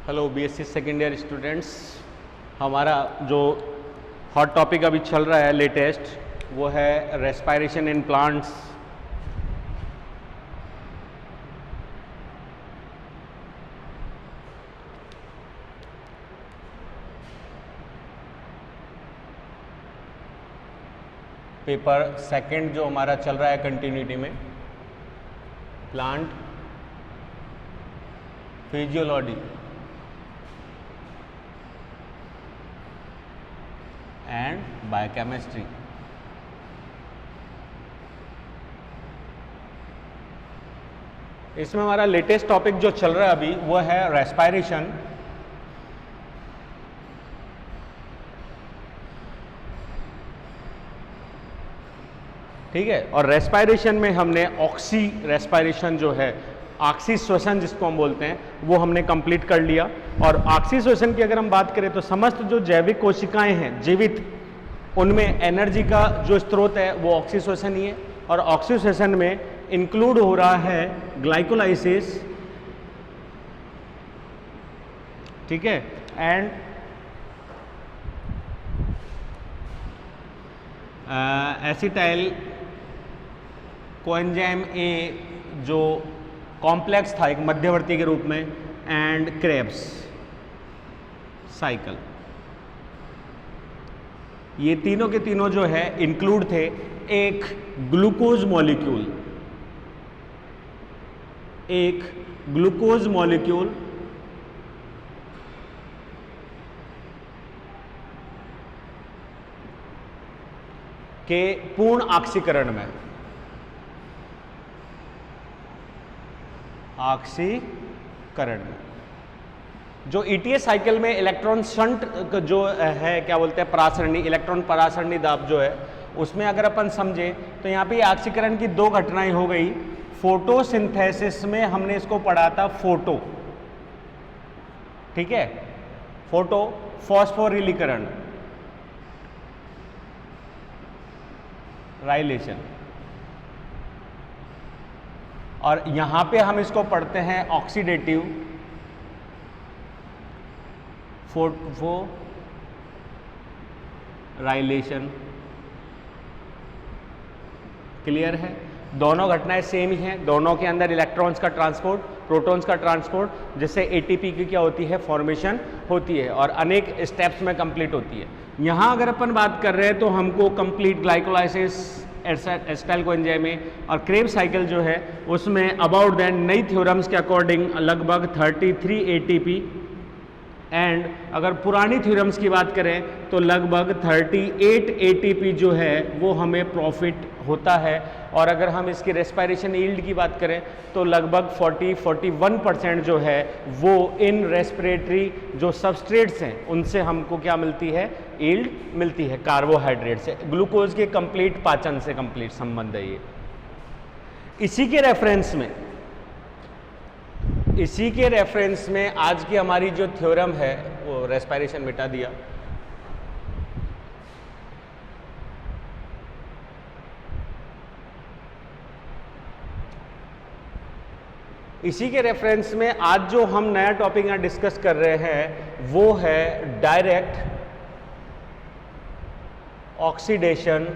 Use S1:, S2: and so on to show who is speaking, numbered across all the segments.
S1: Hello BSc second year students, हमारा जो hot topic अभी चल रहा है लेटेस्ट वो है respiration in plants. Paper second जो हमारा चल रहा है कंटिन्यूटी में, प्लांट फिजियोलॉजी एंड बायोकेमिस्ट्री। इसमें हमारा लेटेस्ट टॉपिक जो चल रहा है अभी वो है रेस्पायरेशन। ठीक है, और रेस्पायरेशन में हमने ऑक्सी रेस्पायरेशन जो है, ऑक्सी श्वसन जिसको हम बोलते हैं, वो हमने कंप्लीट कर लिया। और ऑक्सी श्वसन की अगर हम बात करें तो समस्त जो जैविक कोशिकाएं हैं जीवित, उनमें एनर्जी का जो स्रोत है वो ऑक्सी श्वसन ही है। और ऑक्सी श्वसन में इंक्लूड हो रहा है ग्लाइकोलाइसिस, ठीक है, एंड एसिटाइल कोएंजाइम ए जो कॉम्प्लेक्स था एक मध्यवर्ती के रूप में, एंड क्रेब्स साइकिल। ये तीनों के तीनों जो है इंक्लूड थे एक ग्लूकोज मॉलिक्यूल, एक ग्लूकोज मॉलिक्यूल के पूर्ण ऑक्सीकरण में, ऑक्सीकरण में जो ईटीएस साइकिल में इलेक्ट्रॉन शंट जो है, क्या बोलते हैं, परासरणी, इलेक्ट्रॉन परासरणी दाब जो है, उसमें अगर अपन समझे तो यहाँ पे ऑक्सीकरण की दो घटनाएं हो गई। फोटोसिंथेसिस में हमने इसको पढ़ा था फोटो, ठीक है, फोटो फॉस्फोरिलीकरण, राइलेशन, और यहां पे हम इसको पढ़ते हैं ऑक्सीडेटिव फोस्फोराइलेशन। क्लियर है? दोनों घटनाएं सेम ही हैं, दोनों के अंदर इलेक्ट्रॉन्स का ट्रांसपोर्ट, प्रोटॉन्स का ट्रांसपोर्ट, जिससे एटीपी की क्या होती है, फॉर्मेशन होती है और अनेक स्टेप्स में कंप्लीट होती है। यहां अगर अपन बात कर रहे हैं तो हमको कंप्लीट ग्लाइकोलाइसिस, एसिटाइल कोएंजाइम और क्रेब्स साइकिल जो है उसमें अबाउट दैट नई थ्योरम्स के अकॉर्डिंग लगभग 33 एटीपी, एंड अगर पुरानी थ्योरम्स की बात करें तो लगभग 38 एटीपी जो है वो हमें प्रॉफिट होता है। और अगर हम इसकी रेस्पायरेशन यील्ड की बात करें तो लगभग 40-41% जो है वो इन रेस्पिरेटरी जो सबस्ट्रेट्स हैं उनसे हमको क्या मिलती है, यील्ड मिलती है, कार्बोहाइड्रेट से। ग्लूकोज के कंप्लीट पाचन से कंप्लीट संबंध है ये। इसी के रेफरेंस में आज की हमारी जो थ्योरम है वो रेस्पायरेशन मिटा दिया। इसी के रेफरेंस में आज जो हम नया टॉपिक यहाँ डिस्कस कर रहे हैं वो है डायरेक्ट ऑक्सीडेशन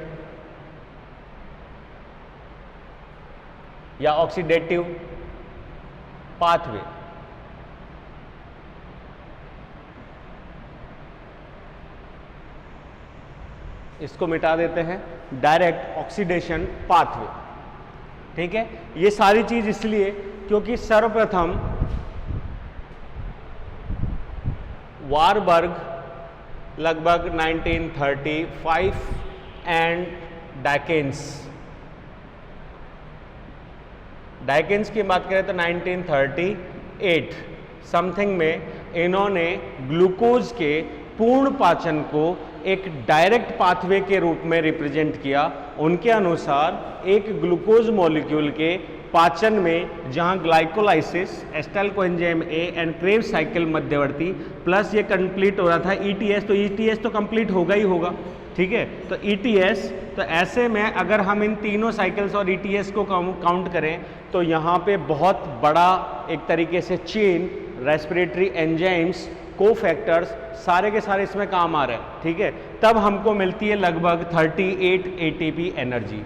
S1: या ऑक्सीडेटिव पाथवे। इसको मिटा देते हैं, डायरेक्ट ऑक्सीडेशन पाथवे। ठीक है, ये सारी चीज इसलिए क्योंकि सर्वप्रथम वारबर्ग लगभग 1935 एंड डाइकेंस की बात करें तो 1938 समथिंग में इन्होंने ग्लूकोज के पूर्ण पाचन को एक डायरेक्ट पाथवे के रूप में रिप्रेजेंट किया। उनके अनुसार एक ग्लूकोज मॉलिक्यूल के पाचन में जहां glycolysis, acetyl coenzyme A and Krebs cycle मध्यवर्ती प्लस ये कंप्लीट हो रहा था ईटीएस, तो ईटीएस तो कंप्लीट होगा ही होगा। ठीक है, तो ईटीएस, तो ऐसे में अगर हम इन तीनों साइकिल्स और ईटीएस को काउंट करें तो यहाँ पे बहुत बड़ा एक तरीके से चेन रेस्पिरेटरी एंजाइम्स, कोफैक्टर्स, सारे के सारे इसमें काम आ रहे हैं, ठीक है। तब हमको मिलती है लगभग 38 एटीपी एनर्जी।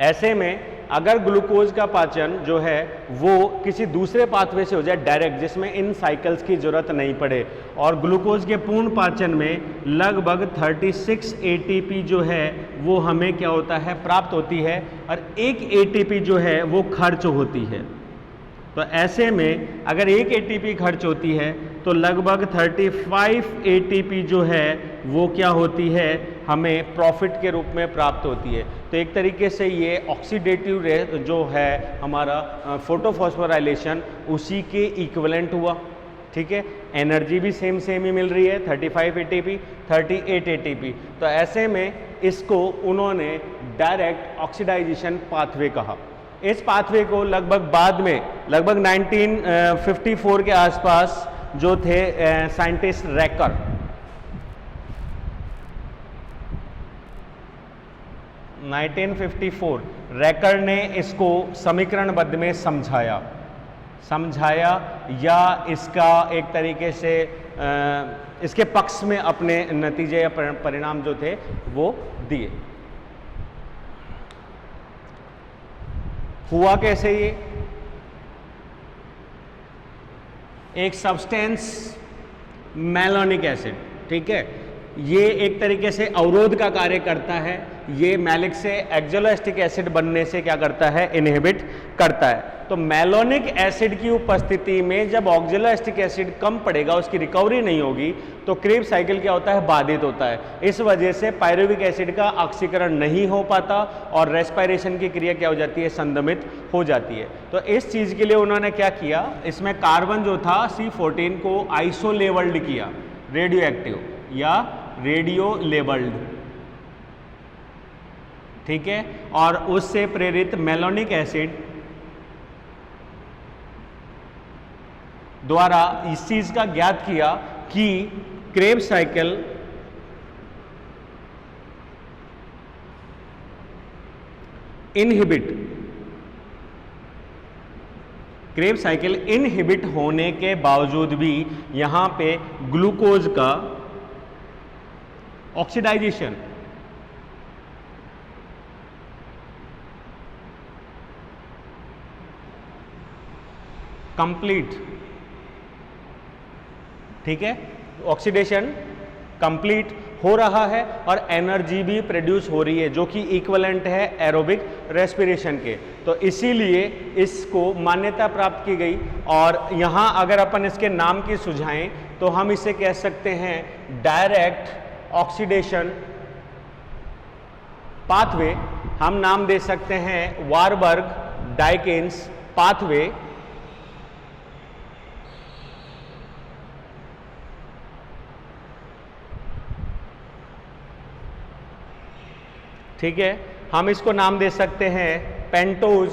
S1: ऐसे में अगर ग्लूकोज का पाचन जो है वो किसी दूसरे पाथवे से हो जाए डायरेक्ट, जिसमें इन साइकिल्स की जरूरत नहीं पड़े, और ग्लूकोज के पूर्ण पाचन में लगभग 36 एटीपी जो है वो हमें क्या होता है, प्राप्त होती है, और एक एटीपी जो है वो खर्च होती है। तो ऐसे में अगर एक एटीपी खर्च होती है तो लगभग 35 एटीपी जो है वो क्या होती है, हमें प्रॉफिट के रूप में प्राप्त होती है। तो एक तरीके से ये ऑक्सीडेटिव जो है हमारा फोटोफॉस्फोराइलेशन उसी के इक्विवेलेंट हुआ, ठीक है। एनर्जी भी सेम ही मिल रही है, 35 एटीपी, 38 एटीपी। तो ऐसे में इसको उन्होंने डायरेक्ट ऑक्सीडाइजेशन पाथवे कहा। इस पाथवे को लगभग बाद में, लगभग 1954 के आसपास जो थे साइंटिस्ट रैकर, रैकर ने इसको समीकरणबद्ध में समझाया या इसका एक तरीके से इसके पक्ष में अपने नतीजे या परिणाम जो थे वो दिए। हुआ कैसे ये, एक सब्सटेंस मैलोनिक एसिड, ठीक है, ये एक तरीके से अवरोध का कार्य करता है। ये मैलिक से एक्सोलोएस्टिक एसिड बनने से क्या करता है, इनहिबिट करता है। तो मैलोनिक एसिड की उपस्थिति में जब ऑक्सोलोएस्टिक एसिड कम पड़ेगा, उसकी रिकवरी नहीं होगी, तो क्रेब्स साइकिल क्या होता है, बाधित होता है। इस वजह से पायरुविक एसिड का ऑक्सीकरण नहीं हो पाता और रेस्पिरेशन की क्रिया क्या हो जाती है, संदमित हो जाती है। तो इस चीज के लिए उन्होंने क्या किया, इसमें कार्बन जो था C14 को आइसो लेबल्ड किया, रेडियो एक्टिव या रेडियो लेबल्ड, ठीक है, और उससे प्रेरित मैलोनिक एसिड द्वारा इस चीज का ज्ञात किया कि क्रेब्स साइकिल इनहिबिट होने के बावजूद भी यहां पे ग्लूकोज का ऑक्सीडाइजेशन कंप्लीट, ठीक है, ऑक्सीडेशन कंप्लीट हो रहा है और एनर्जी भी प्रोड्यूस हो रही है जो कि इक्विवेलेंट है एरोबिक रेस्पिरेशन के। तो इसीलिए इसको मान्यता प्राप्त की गई। और यहाँ अगर अपन इसके नाम की सुझाएं तो हम इसे कह सकते हैं डायरेक्ट ऑक्सीडेशन पाथवे, हम नाम दे सकते हैं वारबर्ग डाइकिन्स पाथवे, ठीक है। हम इसको नाम दे सकते हैं pentose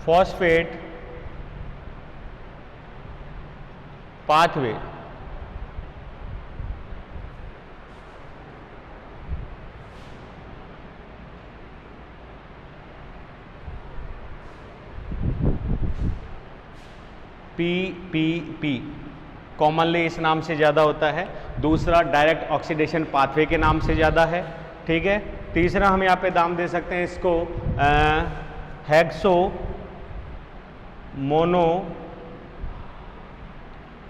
S1: phosphate pathway. PPP commonly इस नाम से ज़्यादा होता है, दूसरा डायरेक्ट ऑक्सीडेशन पाथवे के नाम से ज़्यादा है, ठीक है। तीसरा हम यहाँ पे नाम दे सकते हैं इसको hexo mono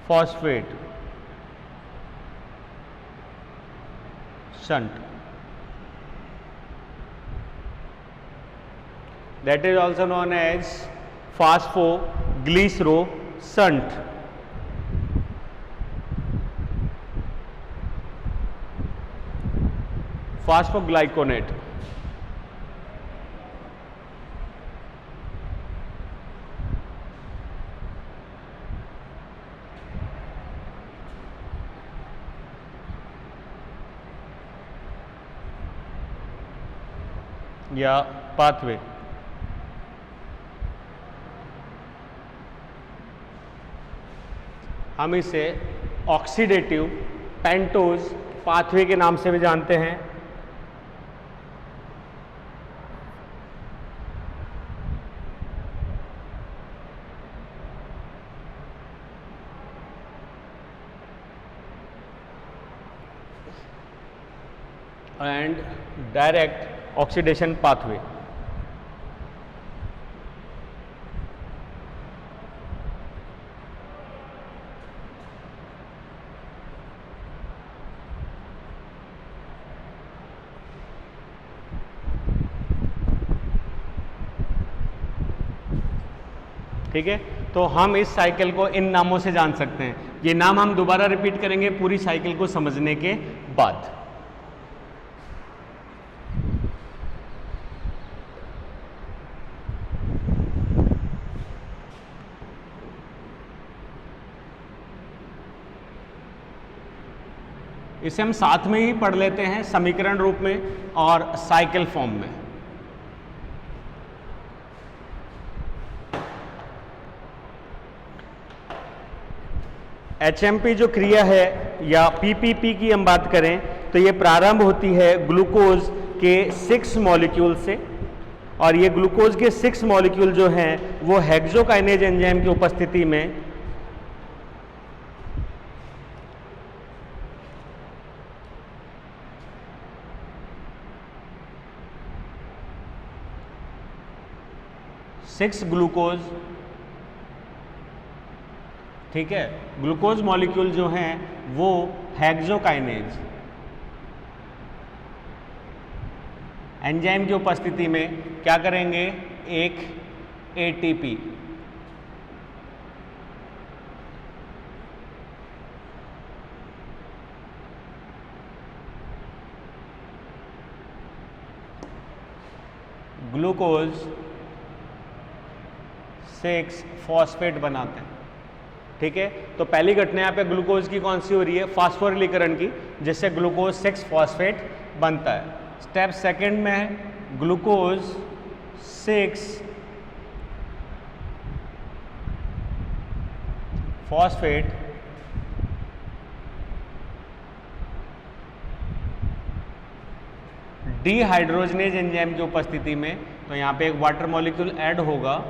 S1: phosphate shunt, that is also known as phosphoglycerosant. Phosphoglyconate. या पाथवे। हम इसे ऑक्सीडेटिव पेंटोज पाथवे के नाम से भी जानते हैं। And direct oxidation pathway. ठीक है, तो हम इस साइकिल को इन नामों से जान सकते हैं। ये नाम हम दोबारा रिपीट करेंगे पूरी साइकिल को समझने के बाद। इसे हम साथ में ही पढ़ लेते हैं समीकरण रूप में और साइकिल फॉर्म में। HMP जो क्रिया है या PPP की हम बात करें तो ये प्रारंभ होती है ग्लूकोज के 6 मॉलिक्यूल से, और ये ग्लूकोज के 6 मॉलिक्यूल जो हैं वो हेक्सोकाइनेज एंजाइम की उपस्थिति में ग्लूकोज, ठीक है, ग्लूकोज मॉलिक्यूल जो हैं वो हेक्सोकाइनेज एंजाइम की उपस्थिति में क्या करेंगे, एक ATP ग्लूकोज 6 फॉस्फेट बनाते हैं। ठीक है, तो पहली घटना यहाँ पे ग्लूकोज की कौन सी हो रही है, फास्फोरिलीकरण की, जिससे ग्लूकोज 6 फॉस्फेट बनता है। स्टेप सेकंड में है ग्लूकोज 6 फॉस्फेट डीहाइड्रोजनेज एंजाइम की उपस्थिति में, तो यहाँ पे एक वाटर मॉलिक्यूल ऐड होगा,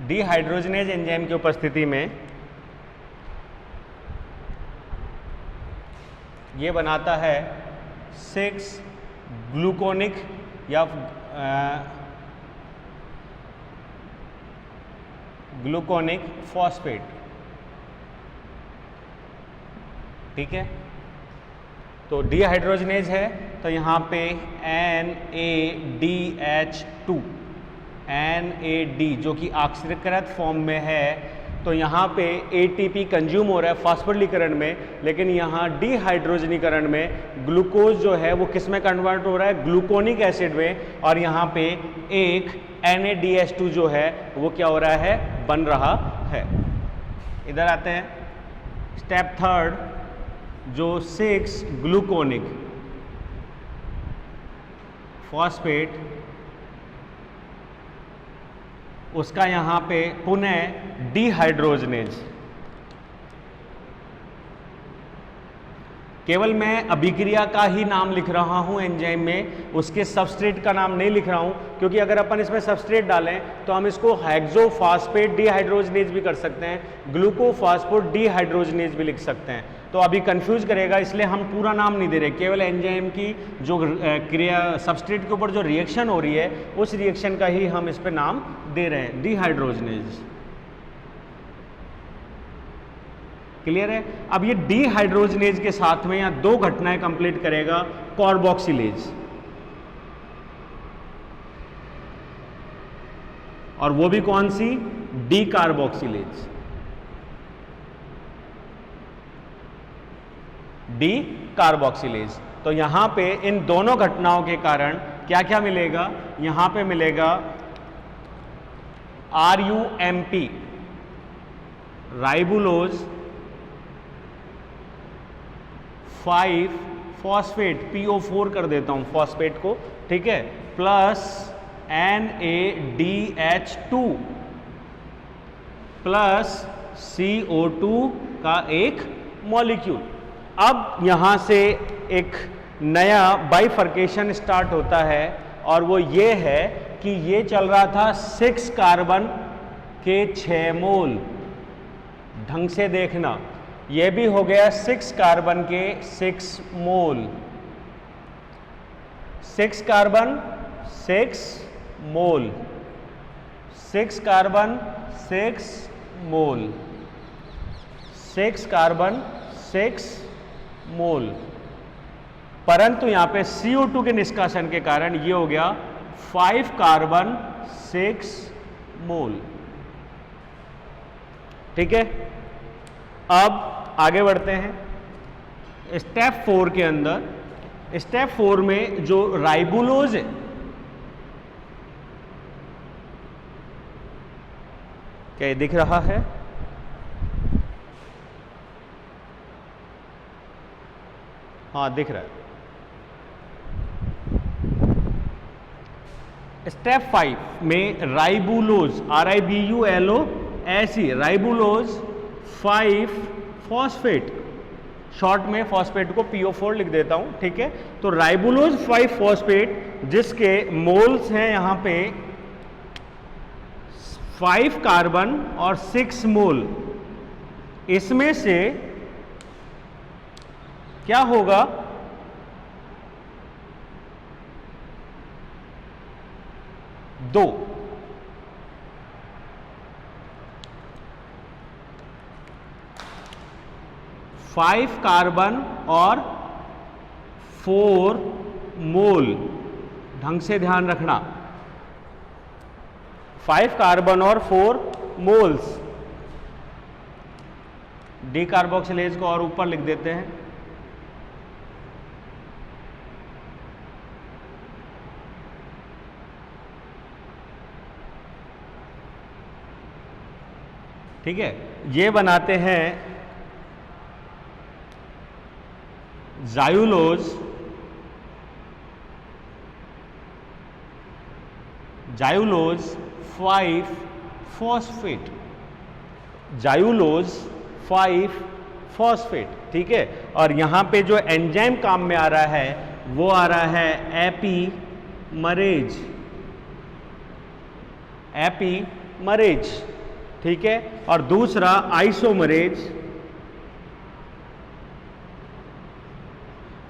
S1: डीहाइड्रोजनेज एंजाइम की उपस्थिति में ये बनाता है 6 ग्लूकोनिक या ग्लूकोनिक फॉस्फेट। ठीक है, तो डीहाइड्रोजनेज है तो यहाँ पे NADH2 NAD जो कि ऑक्सीकृत फॉर्म में है, तो यहाँ पे ATP कंज्यूम हो रहा है फास्फोरिलीकरण में, लेकिन यहाँ डीहाइड्रोजनीकरण में ग्लूकोज जो है वो किस में कन्वर्ट हो रहा है, ग्लूकोनिक एसिड में, और यहाँ पे एक NADH2 जो है वो क्या हो रहा है, बन रहा है। इधर आते हैं स्टेप थर्ड, जो 6 ग्लूकोनिक फॉस्फेट, उसका यहाँ पे पुनः डीहाइड्रोजनेज, केवल मैं अभिक्रिया का ही नाम लिख रहा हूं एंजाइम में, उसके सबस्ट्रेट का नाम नहीं लिख रहा हूं, क्योंकि अगर अपन इसमें सबस्ट्रेट डालें तो हम इसको हेक्सोफॉस्फेट डीहाइड्रोजनेज भी कर सकते हैं, ग्लूकोफॉस्फेट डीहाइड्रोजनेज भी लिख सकते हैं, तो अभी कंफ्यूज करेगा, इसलिए हम पूरा नाम नहीं दे रहे, केवल एंजाइम की जो क्रिया सबस्ट्रेट के ऊपर जो रिएक्शन हो रही है उस रिएक्शन का ही हम इस पर नाम दे रहे हैं, डीहाइड्रोजनेज। क्लियर है। अब ये डीहाइड्रोजनेज के साथ में यहाँ 2 घटनाएं कंप्लीट करेगा कार्बोक्सिलेज, और वो भी कौन सी, डी कार्बोक्सिलेज, डी कार्बोक्सिलेज। तो यहां पे इन दोनों घटनाओं के कारण क्या क्या मिलेगा, यहां पे मिलेगा RUMP राइबुलोज 5 फॉस्फेट, PO4 कर देता हूं फॉस्फेट को, ठीक है, प्लस NaDH2 प्लस CO2 का एक मॉलिक्यूल। अब यहां से एक नया बाइफर्केशन स्टार्ट होता है और वो ये है कि ये चल रहा था 6 कार्बन के 6 मोल। ढंग से देखना, ये भी हो गया 6 कार्बन के 6 मोल। 6 कार्बन 6 मोल, 6 कार्बन 6 मोल, 6 कार्बन 6 मोल। परंतु यहां पे CO2 के निष्कासन के कारण ये हो गया 5 कार्बन 6 मोल। ठीक है, अब आगे बढ़ते हैं स्टेप 4 के अंदर। स्टेप 4 में जो राइबोलोज है, क्या ये दिख रहा है? हाँ दिख रहा है। स्टेप 5 में राइबोलोज, RIBULOS, राइबोलोज 5 फॉस्फेट, शॉर्ट में फॉस्फेट को PO4 लिख देता हूं। ठीक है, तो राइबोलोज 5 फॉस्फेट जिसके मोल्स हैं यहां पे 5 कार्बन और 6 मोल, इसमें से क्या होगा? 2 5 कार्बन और 4 मोल। ढंग से ध्यान रखना, 5 कार्बन और 4 मोल्स। डी कार्बोक्सिलेज को और ऊपर लिख देते हैं। ठीक है, ये बनाते हैं जायुलोज, जायुलोज 5 फॉस्फेट, जायुलोज 5 फॉस्फेट। ठीक है, और यहां पे जो एंजाइम काम में आ रहा है वो आ रहा है एपीमरेज, एपीमरेज। ठीक है, और दूसरा आइसोमरेज,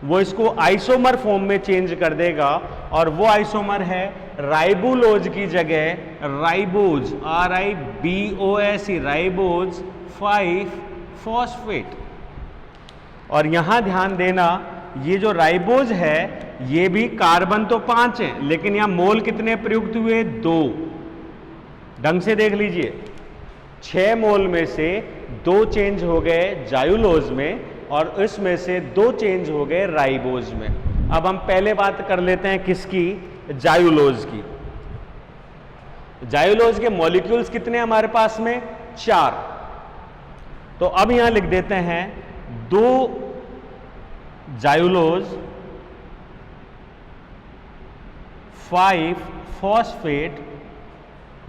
S1: वो इसको आइसोमर फॉर्म में चेंज कर देगा और वो आइसोमर है राइबोलोज की जगह राइबोज, RIBOS, राइबोज 5 फॉस्फेट। और यहां ध्यान देना, ये जो राइबोज है ये भी कार्बन तो 5 है, लेकिन यहां मोल कितने प्रयुक्त हुए? 2। ढंग से देख लीजिए, 6 मोल में से 2 चेंज हो गए जायुलोज में और इसमें से 2 चेंज हो गए राइबोज में। अब हम पहले बात कर लेते हैं किसकी? जायुलोज की। जायुलोज के मॉलिक्यूल्स कितने हमारे पास में? 4। तो अब यहां लिख देते हैं 2 जायुलोज 5 फॉस्फेट,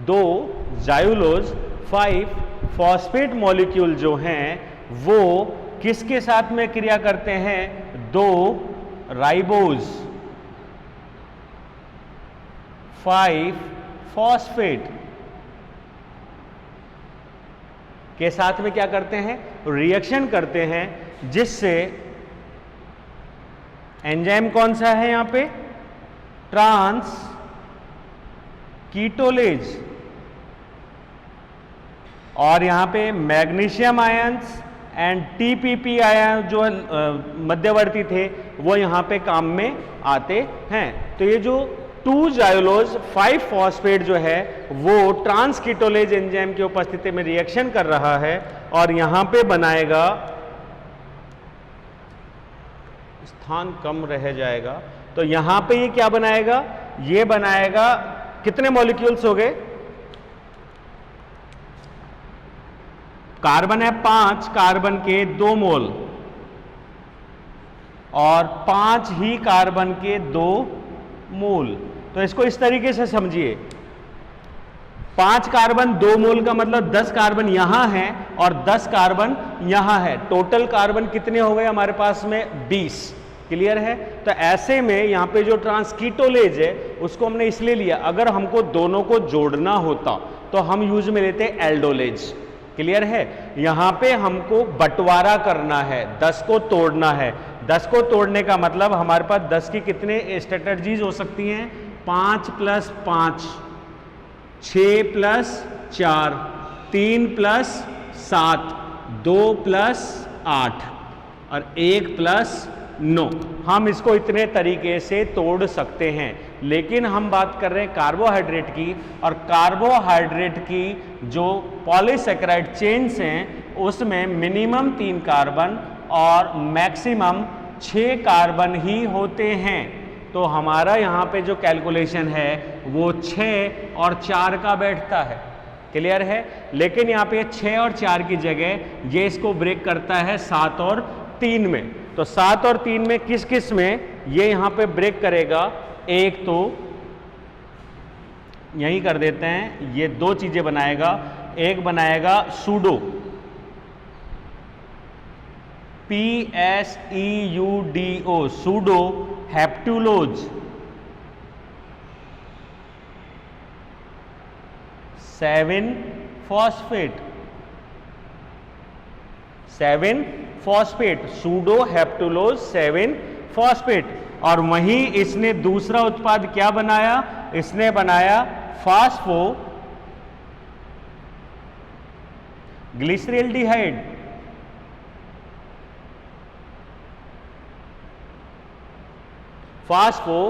S1: 2 जायुलोज 5 फॉस्फेट मॉलिक्यूल जो हैं वो किसके साथ में क्रिया करते हैं? 2 राइबोज 5 फॉस्फेट के साथ में क्या करते हैं? रिएक्शन करते हैं, जिससे एंजाइम कौन सा है यहां पे? ट्रांस कीटोलेज। और यहां पे magnesium ions and TPP ion जो मध्यवर्ती थे वो यहां पे काम में आते हैं। तो ये जो 2 जायुलोज 5 फॉस्फेट जो है वो ट्रांस कीटोलेज एंजाइम की उपस्थिति में रिएक्शन कर रहा है और यहां पे बनाएगा, स्थान कम रह जाएगा, तो यहां पे ये क्या बनाएगा? ये बनाएगा, कितने मॉलिक्यूल्स हो गए? कार्बन है 5, कार्बन के 2 मोल और 5 ही कार्बन के 2 मोल। तो इसको इस तरीके से समझिए, 5 कार्बन 2 मोल का मतलब 10 कार्बन यहां है और 10 कार्बन यहां है। टोटल कार्बन कितने हो गए हमारे पास में? 20। क्लियर है? तो ऐसे में यहां पे जो ट्रांसकीटोलेज है उसको हमने इसलिए लिया, अगर हमको दोनों को जोड़ना होता तो हम यूज में लेते एल्डोलेज। क्लियर है? यहां पे हमको बंटवारा करना है, 10 को तोड़ना है। 10 को तोड़ने का मतलब हमारे पास 10 की कितने स्ट्रेटजीज हो सकती हैं? 5 + 5, 6 + 4, 3 + 7, 2 + 8 और 1 + 9। हम इसको इतने तरीके से तोड़ सकते हैं, लेकिन हम बात कर रहे हैं कार्बोहाइड्रेट की, और कार्बोहाइड्रेट की जो पॉलीसेकेराइड चेन्स हैं उसमें मिनिमम 3 कार्बन और मैक्सिमम 6 कार्बन ही होते हैं। तो हमारा यहाँ पे जो कैलकुलेशन है वो 6 और 4 का बैठता है। क्लियर है? लेकिन यहाँ पे 6 और 4 की जगह ये इसको ब्रेक करता है 7 और 3 में। तो 7 और 3 में किस किस में ये यहाँ पे ब्रेक करेगा? एक तो यही कर देते हैं, ये 2 चीजें बनाएगा। एक बनाएगा सूडो, PSEUDO, सूडो हेप्टुलोज 7-फॉस्फेट, 7-फॉस्फेट, सूडो हेप्टुलोज 7-फॉस्फेट। और वहीं इसने दूसरा उत्पाद क्या बनाया? इसने बनाया फास्फो ग्लिसरल्डिहाइड, फास्फो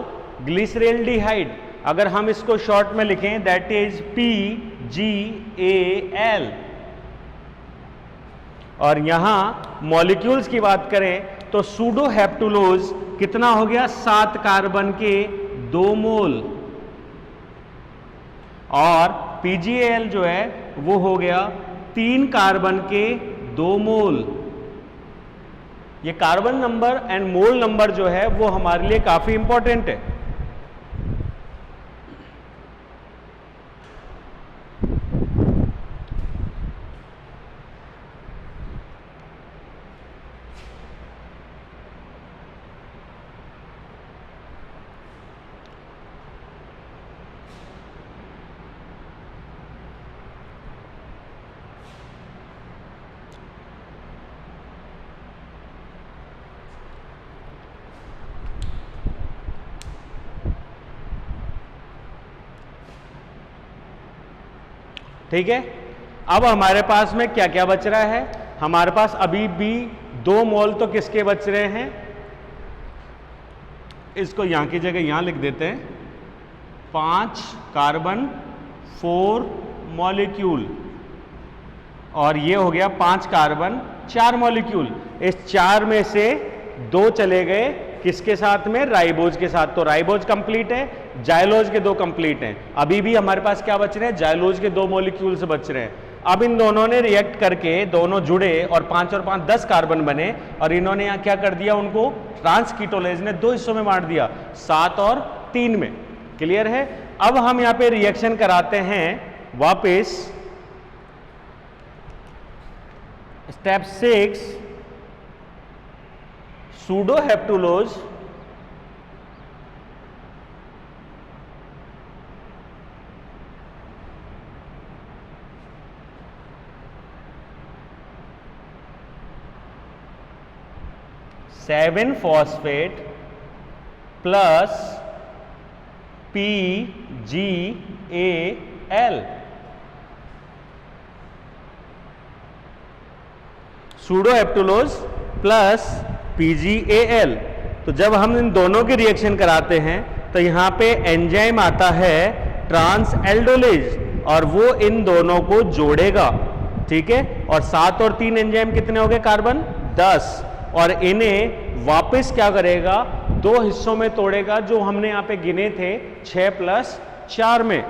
S1: ग्लिसरल्डिहाइड। अगर हम इसको शॉर्ट में लिखें दैट इज PGAL। और यहां मॉलिक्यूल्स की बात करें तो सूडो हेप्टुलोज कितना हो गया? 7 कार्बन के 2 मोल, और PGAL जो है वो हो गया 3 कार्बन के 2 मोल। ये carbon number and mole number जो है वो हमारे लिए काफी इंपॉर्टेंट है। ठीक है? अब हमारे पास में क्या क्या बच रहा है? हमारे पास अभी भी 2 मोल तो किसके बच रहे हैं? इसको यहां की जगह यहां लिख देते हैं, 5 कार्बन 4 मॉलिक्यूल, और ये हो गया 5 कार्बन 4 मॉलिक्यूल। इस 4 में से 2 चले गए किसके साथ में? राइबोज के साथ। तो राइबोज कंप्लीट है, जाइलोज के 2 कंप्लीट हैं। अभी भी हमारे पास क्या बच रहे हैं? जाइलोज के 2 मॉलिक्यूल्स बच रहे हैं। अब इन दोनों ने रिएक्ट करके दोनों जुड़े और 5 और 5 10 कार्बन बने, और इन्होंने यहां क्या कर दिया? उनको ट्रांसकीटोलेज ने 2 हिस्सों में बांट दिया, 7 और 3 में। क्लियर है? अब हम यहां पे रिएक्शन कराते हैं वापस, step 6, sedoheptulose seven phosphate plus PGAL, sedoheptulose plus PGAL। तो जब हम इन दोनों के रिएक्शन कराते हैं तो यहां पे एंजाइम आता है ट्रांस एल्डोलेज, और वो इन दोनों को जोड़ेगा। ठीक है? और 7 और 3 एंजाइम कितने हो गए? कार्बन 10, और इन्हें वापस क्या करेगा? 2 हिस्सों में तोड़ेगा, जो हमने यहां पे गिने थे 6 + 4 में।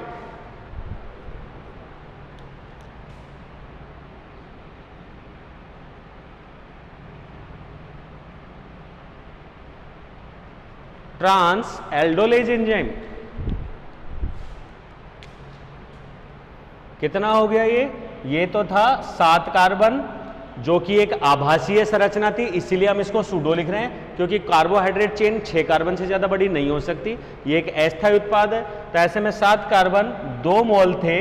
S1: Transaldolase enzyme. कितना हो गया ये तो था 7 कार्बन, जो कि एक आभासीय संरचना थी, इसीलिए हम इसको सूडो लिख रहे हैं, क्योंकि कार्बोहाइड्रेट चेन 6 कार्बन से ज्यादा बड़ी नहीं हो सकती, ये एक अस्थायी उत्पाद है। तो ऐसे में 7 कार्बन 2 मोल थे,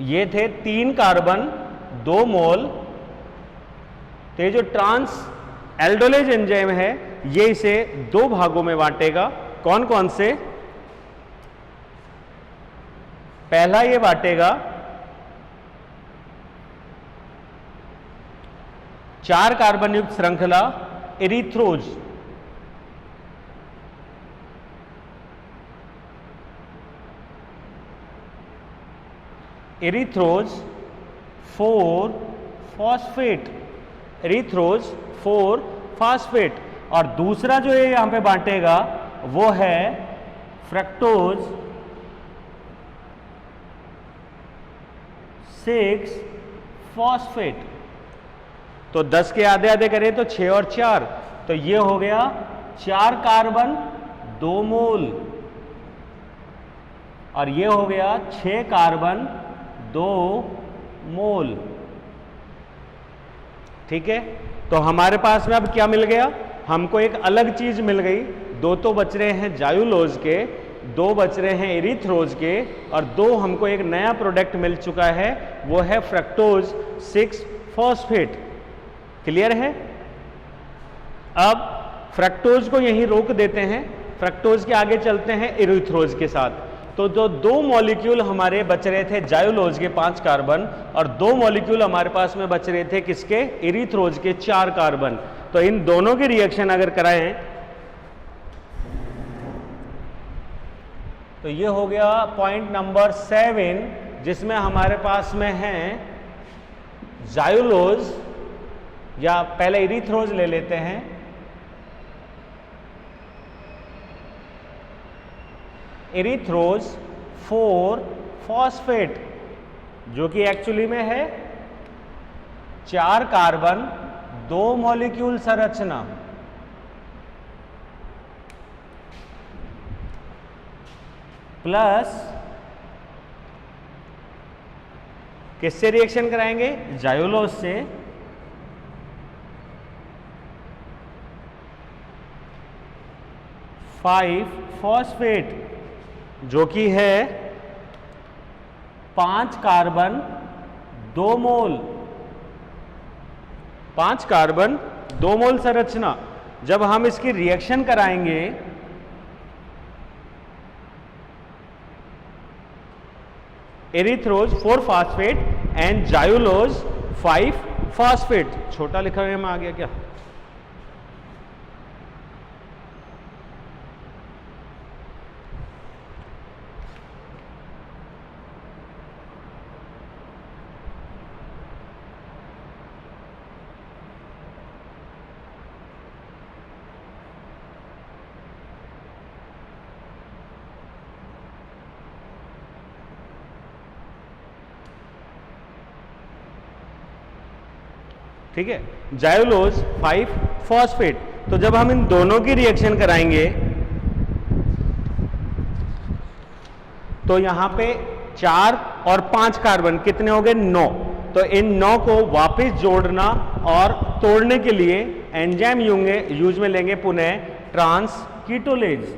S1: ये थे 3 कार्बन 2 मोल। तो ये जो ट्रांस एल्डोलेज एंजाइम है ये इसे 2 भागों में बांटेगा। कौन कौन से? पहला ये बांटेगा 4 कार्बन युक्त श्रृंखला erythrose, erythrose 4 phosphate, erythrose 4 phosphate. और दूसरा जो ये यहां पे बांटेगा वो है फ्रक्टोज 6 फॉस्फेट। तो 10 के आधे आधे करें तो 6 और 4, तो ये हो गया 4 कार्बन 2 मोल, और ये हो गया 6 कार्बन 2 मोल। ठीक है, तो हमारे पास में अब क्या मिल गया? हमको एक अलग चीज मिल गई। 2 तो बच रहे हैं जायुलोज के, 2 बच रहे हैं एरिथ्रोज के, और 2 हमको एक नया प्रोडक्ट मिल चुका है, वो है फ्रक्टोज 6 फॉस्फेट। क्लियर है? अब फ्रक्टोज को यहीं रोक देते हैं, फ्रक्टोज के आगे चलते हैं एरिथ्रोज के साथ। तो जो 2 मॉलिक्यूल हमारे बच रहे थे जायुलोज के 5 कार्बन, और 2 मॉलिक्यूल हमारे पास में बच रहे थे किसके? एरिथ्रोज के 4 कार्बन। तो इन दोनों के रिएक्शन अगर कराएं तो ये हो गया पॉइंट नंबर 7, जिसमें हमारे पास में है जायुलोज, या पहले एरिथ्रोज ले लेते हैं, एरिथ्रोज 4 फॉस्फेट, जो कि एक्चुअली में है 4 कार्बन 2 मॉलिक्यूल संरचना, प्लस किससे रिएक्शन कराएंगे? जायुलोज से, फाइव फॉस्फेट, जो कि है 5 कार्बन 2 मोल, 5 कार्बन 2 मोल संरचना। जब हम इसकी रिएक्शन कराएंगे एरिथ्रोज 4 फॉस्फेट एंड जायुलोज 5 फॉस्फेट, छोटा लिखा हुआ में आ गया क्या? ठीक है, जायुलोज 5 फॉस्फेट। तो जब हम इन दोनों की रिएक्शन कराएंगे तो यहां पे 4 और 5 कार्बन कितने हो गए? 9। तो इन 9 को वापस जोड़ना और तोड़ने के लिए एंजाइम यूज में लेंगे पुनः ट्रांस कीटोलेज।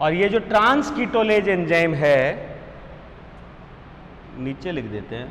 S1: और ये जो ट्रांस कीटोलेज एंजाइम है, नीचे लिख देते हैं,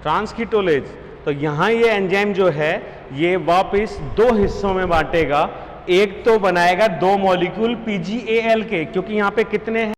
S1: ट्रांसकीटोलेज। तो यहां ये एंजाइम जो है ये वापस 2 हिस्सों में बांटेगा। एक तो बनाएगा 2 मॉलिक्यूल PgAl के, क्योंकि यहां पे कितने हैं?